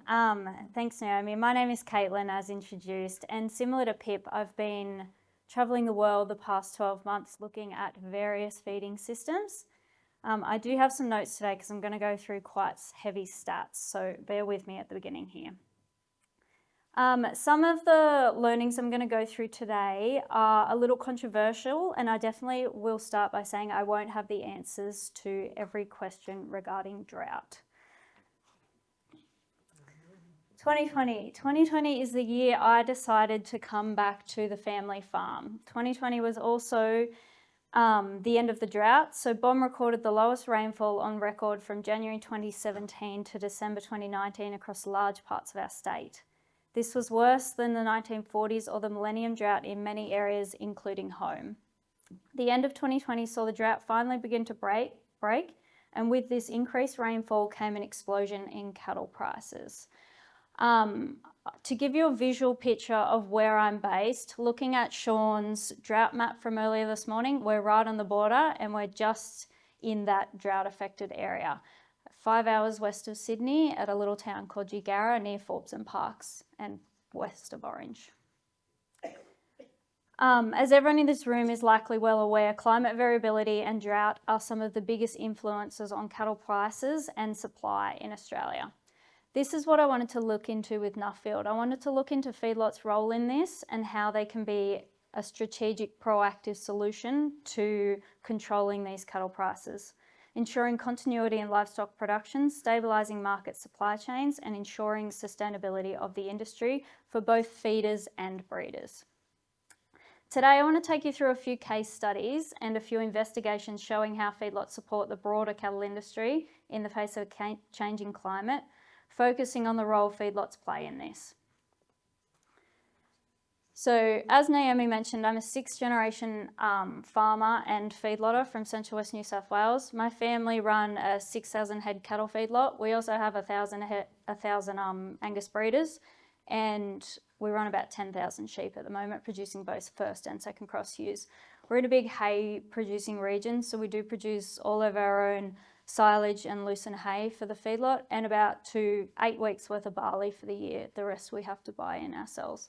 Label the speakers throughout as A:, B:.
A: Thanks, Naomi. My name is Caitlin, as introduced, and similar to Pip, I've been travelling the world the past 12 months looking at various feeding systems. I do have some notes today because I'm going to go through quite heavy stats, so bear with me at the beginning here. Some of the learnings I'm going to go through today are a little controversial, and I definitely will start by saying I won't have the answers to every question regarding drought. 2020 is the year I decided to come back to the family farm. 2020 was also the end of the drought, so BOM recorded the lowest rainfall on record from January 2017 to December 2019 across large parts of our state. This was worse than the 1940s or the millennium drought in many areas, including home. The end of 2020 saw the drought finally begin to break, and with this increased rainfall came an explosion in cattle prices. To give you a visual picture of where I'm based, looking at Sean's drought map from earlier this morning, we're right on the border and we're just in that drought affected area. 5 hours west of Sydney at a little town called Gigarra near Forbes and Parks and west of Orange. As everyone in this room is likely well aware, climate variability and drought are some of the biggest influences on cattle prices and supply in Australia. This is what I wanted to look into with Nuffield. I wanted to look into feedlots' role in this and how they can be a strategic, proactive solution to controlling these cattle prices, ensuring continuity in livestock production, stabilising market supply chains, and ensuring sustainability of the industry for both feeders and breeders. Today, I want to take you through a few case studies and a few investigations showing how feedlots support the broader cattle industry in the face of a changing climate, focusing on the role feedlots play in this. So, as Naomi mentioned, I'm a sixth generation farmer and feedlotter from Central West New South Wales. My family run a 6,000 head cattle feedlot. We also have 1,000 Angus breeders, and we run about 10,000 sheep at the moment, producing both first and second cross ewes. We're in a big hay producing region, so we do produce all of our own silage and lucerne hay for the feedlot and about 8 weeks worth of barley for the year. The rest we have to buy in ourselves.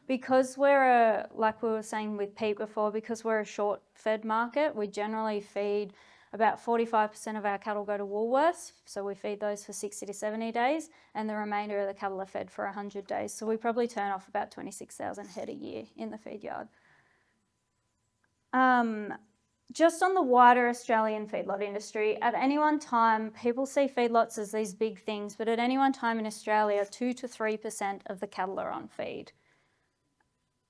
A: Because we're like we were saying with Pete before, because we're a short fed market, we generally feed about 45% of our cattle go to Woolworths. So we feed those for 60 to 70 days and the remainder of the cattle are fed for 100 days. So we probably turn off about 26,000 head a year in the feed yard. Just on the wider Australian feedlot industry, at any one time, people see feedlots as these big things, but at any one time in Australia, 2 to 3% of the cattle are on feed.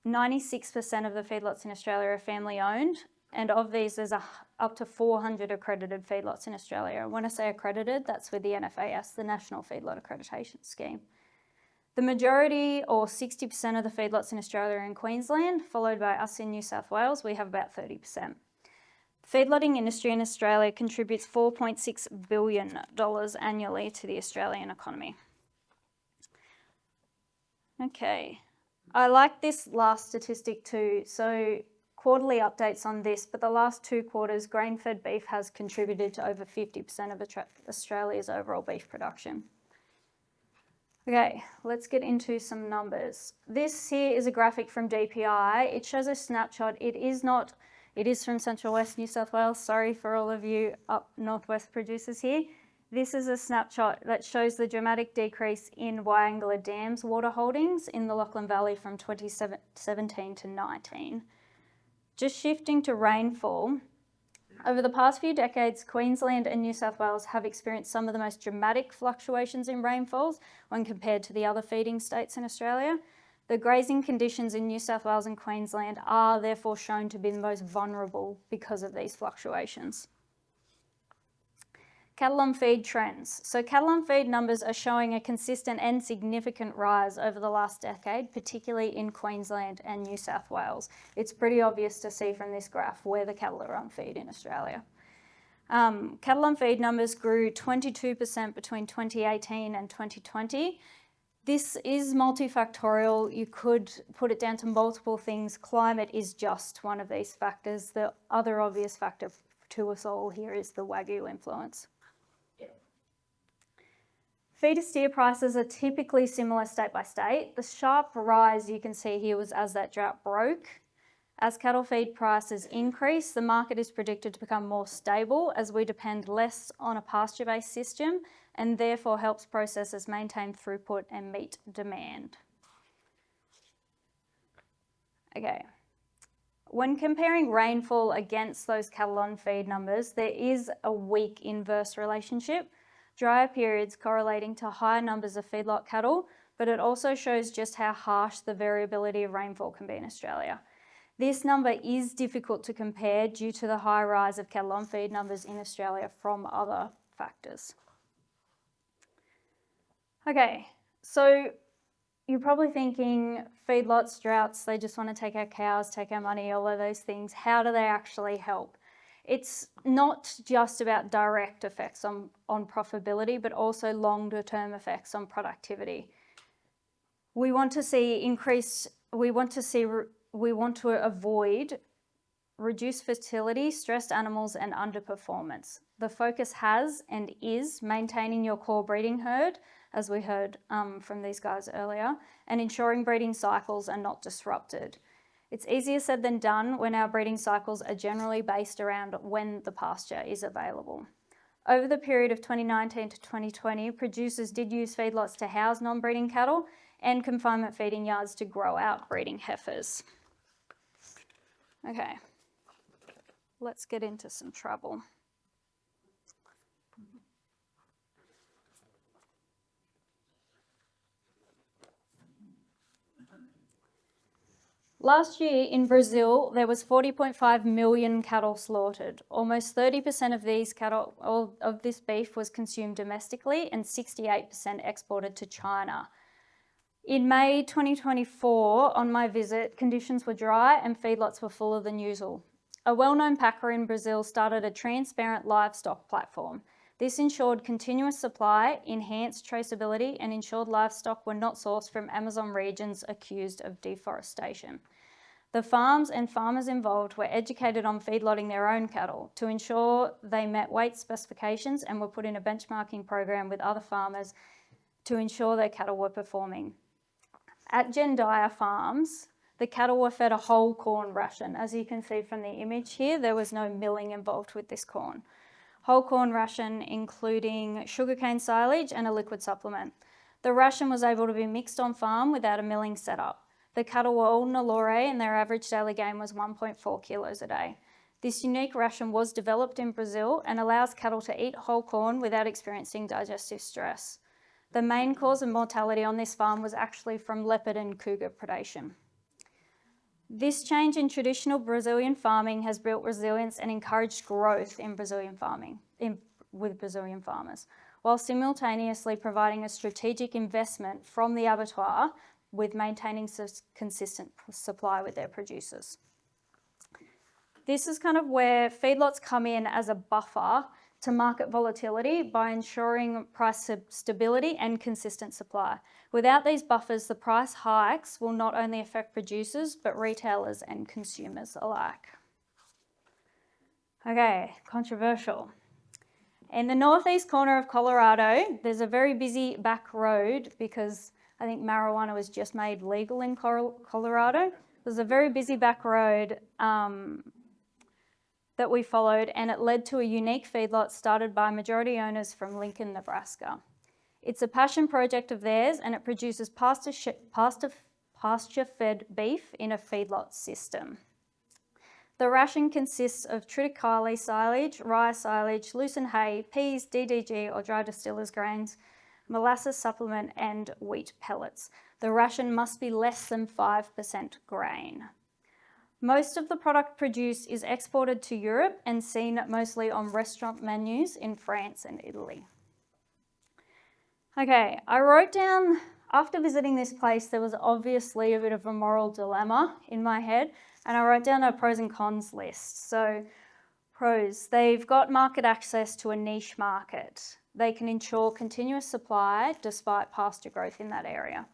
A: 96% of the feedlots in Australia are family owned, and of these, there's up to 400 accredited feedlots in Australia. And when I say accredited, that's with the NFAS, the National Feedlot Accreditation Scheme. The majority, or 60% of the feedlots in Australia are in Queensland, followed by us in New South Wales. We have about 30%. The feedlotting industry in Australia contributes $4.6 billion annually to the Australian economy. Okay, I like this last statistic too. So quarterly updates on this, but the last 2 quarters, grain-fed beef has contributed to over 50% of Australia's overall beef production. Okay, let's get into some numbers. This here is a graphic from DPI. It shows a snapshot. It is from Central West New South Wales. Sorry for all of you up northwest producers here. This is a snapshot that shows the dramatic decrease in Wyangala Dam's water holdings in the Lachlan Valley from 2017 to 19. Just shifting to rainfall, over the past few decades, Queensland and New South Wales have experienced some of the most dramatic fluctuations in rainfalls when compared to the other feeding states in Australia. The grazing conditions in New South Wales and Queensland are therefore shown to be the most vulnerable because of these fluctuations. Cattle on feed trends. So cattle on feed numbers are showing a consistent and significant rise over the last decade, particularly in Queensland and New South Wales. It's pretty obvious to see from this graph where the cattle are on feed in Australia. Cattle on feed numbers grew 22% between 2018 and 2020. This is multifactorial. You could put it down to multiple things. Climate is just one of these factors. The other obvious factor to us all here is the Wagyu influence. Feeder steer prices are typically similar state by state. The sharp rise you can see here was as that drought broke. As cattle feed prices increase, the market is predicted to become more stable as we depend less on a pasture-based system and therefore helps processors maintain throughput and meet demand. Okay. When comparing rainfall against those cattle on feed numbers, there is a weak inverse relationship. Drier periods correlating to higher numbers of feedlot cattle, but it also shows just how harsh the variability of rainfall can be in Australia. This number is difficult to compare due to the high rise of cattle on feed numbers in Australia from other factors. Okay, so you're probably thinking feedlots, droughts, they just want to take our cows, take our money, all of those things. How do they actually help? It's not just about direct effects on profitability, but also longer term effects on productivity. We want to avoid reduced fertility, stressed animals, and underperformance. The focus has and is maintaining your core breeding herd, as we heard from these guys earlier, and ensuring breeding cycles are not disrupted. It's easier said than done when our breeding cycles are generally based around when the pasture is available. Over the period of 2019 to 2020, producers did use feedlots to house non-breeding cattle and confinement feeding yards to grow out breeding heifers. Okay, let's get into some trouble. Last year in Brazil, there was 40.5 million cattle slaughtered. Almost 30% of these cattle, of this beef was consumed domestically and 68% exported to China. In May 2024, on my visit, conditions were dry and feedlots were fuller than usual. A well-known packer in Brazil started a transparent livestock platform. This ensured continuous supply, enhanced traceability, and ensured livestock were not sourced from Amazon regions accused of deforestation. The farms and farmers involved were educated on feedlotting their own cattle to ensure they met weight specifications and were put in a benchmarking program with other farmers to ensure their cattle were performing. At Gundamain farms, the cattle were fed a whole corn ration. As you can see from the image here, there was no milling involved with this corn. Whole corn ration including sugarcane silage and a liquid supplement. The ration was able to be mixed on farm without a milling setup. The cattle were all Nelore and their average daily gain was 1.4 kilos a day. This unique ration was developed in Brazil and allows cattle to eat whole corn without experiencing digestive stress. The main cause of mortality on this farm was actually from leopard and cougar predation. This change in traditional Brazilian farming has built resilience and encouraged growth in Brazilian farming with Brazilian farmers, while simultaneously providing a strategic investment from the abattoir with maintaining consistent supply with their producers. This is kind of where feedlots come in as a buffer to market volatility by ensuring price stability and consistent supply. Without these buffers, the price hikes will not only affect producers, but retailers and consumers alike. Okay, controversial. In the northeast corner of Colorado, there's a very busy back road because I think marijuana was just made legal in Colorado. There's a very busy back road that we followed, and it led to a unique feedlot started by majority owners from Lincoln, Nebraska. It's a passion project of theirs, and it produces pasture-fed beef in a feedlot system. The ration consists of triticale silage, rye silage, loosened hay, peas, DDG or dry distillers grains, molasses supplement and wheat pellets. The ration must be less than 5% grain. Most of the product produced is exported to Europe and seen mostly on restaurant menus in France and Italy. Okay, I wrote down, after visiting this place, there was obviously a bit of a moral dilemma in my head, and I wrote down a pros and cons list. So, pros, they've got market access to a niche market. They can ensure continuous supply despite pasture growth in that area.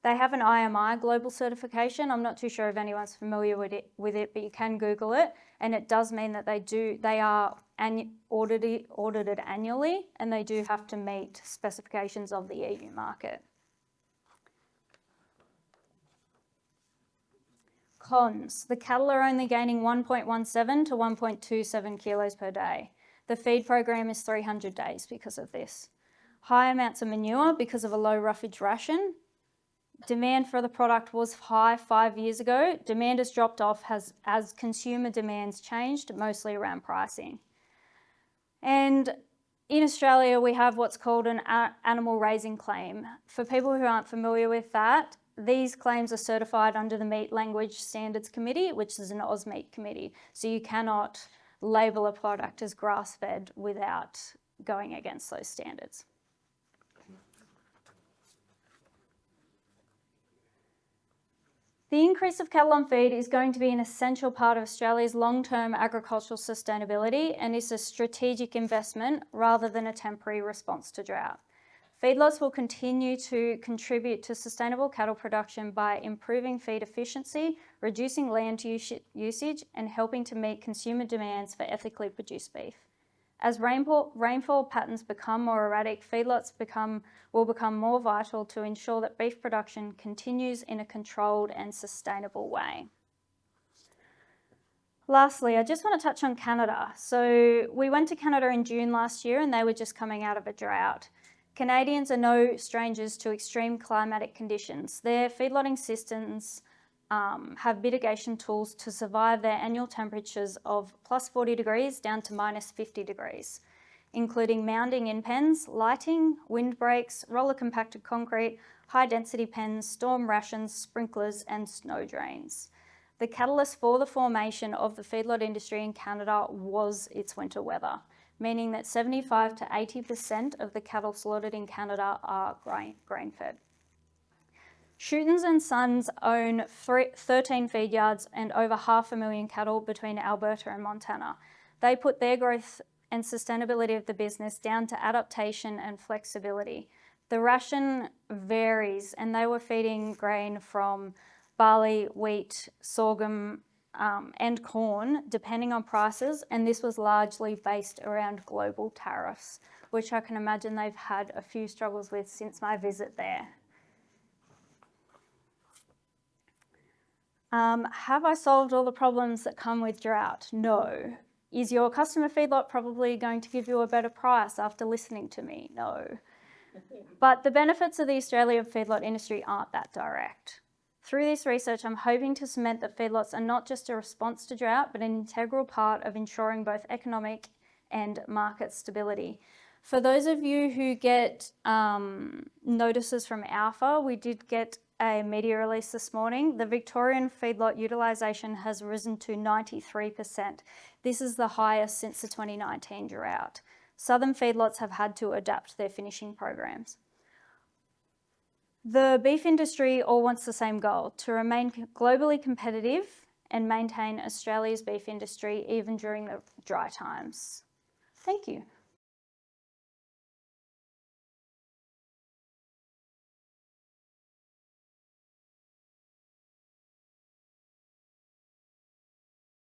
A: They have an IMI global certification. I'm not too sure if anyone's familiar with it, but you can Google it, and it does mean that they are audited annually, and they do have to meet specifications of the EU market. Cons. The cattle are only gaining 1.17 to 1.27 kilos per day. The feed program is 300 days because of this. High amounts of manure because of a low roughage ration. Demand for the product was high 5 years ago. Demand has dropped off as consumer demands changed, mostly around pricing. And in Australia, we have what's called an animal raising claim. For people who aren't familiar with that, these claims are certified under the Meat Language Standards Committee, which is an AusMeat committee. So you cannot label a product as grass-fed without going against those standards. The increase of cattle on feed is going to be an essential part of Australia's long-term agricultural sustainability and is a strategic investment rather than a temporary response to drought. Feedlots will continue to contribute to sustainable cattle production by improving feed efficiency, reducing land usage, and helping to meet consumer demands for ethically produced beef. As rainfall patterns become more erratic, feedlots will become more vital to ensure that beef production continues in a controlled and sustainable way. Lastly, I just want to touch on Canada. So we went to Canada in June last year and they were just coming out of a drought. Canadians are no strangers to extreme climatic conditions. Their feedlotting systems have mitigation tools to survive their annual temperatures of plus 40 degrees down to minus 50 degrees, including mounding in pens, lighting, windbreaks, roller compacted concrete, high density pens, storm rations, sprinklers, and snow drains. The catalyst for the formation of the feedlot industry in Canada was its winter weather, meaning that 75 to 80% of the cattle slaughtered in Canada are grain-fed. Shootons and Sons own 13 feed yards and over 500,000 cattle between Alberta and Montana. They put their growth and sustainability of the business down to adaptation and flexibility. The ration varies, and they were feeding grain from barley, wheat, sorghum, and corn, depending on prices, and this was largely based around global tariffs, which I can imagine they've had a few struggles with since my visit there. Have I solved all the problems that come with drought? No. Is your customer feedlot probably going to give you a better price after listening to me? No. But the benefits of the Australian feedlot industry aren't that direct. Through this research, I'm hoping to cement that feedlots are not just a response to drought, but an integral part of ensuring both economic and market stability. For those of you who get notices from ALFA, we did get a media release this morning. The Victorian feedlot utilisation has risen to 93%. This is the highest since the 2019 drought. Southern feedlots have had to adapt their finishing programs. The beef industry all wants the same goal, to remain globally competitive and maintain Australia's beef industry even during the dry times. Thank you.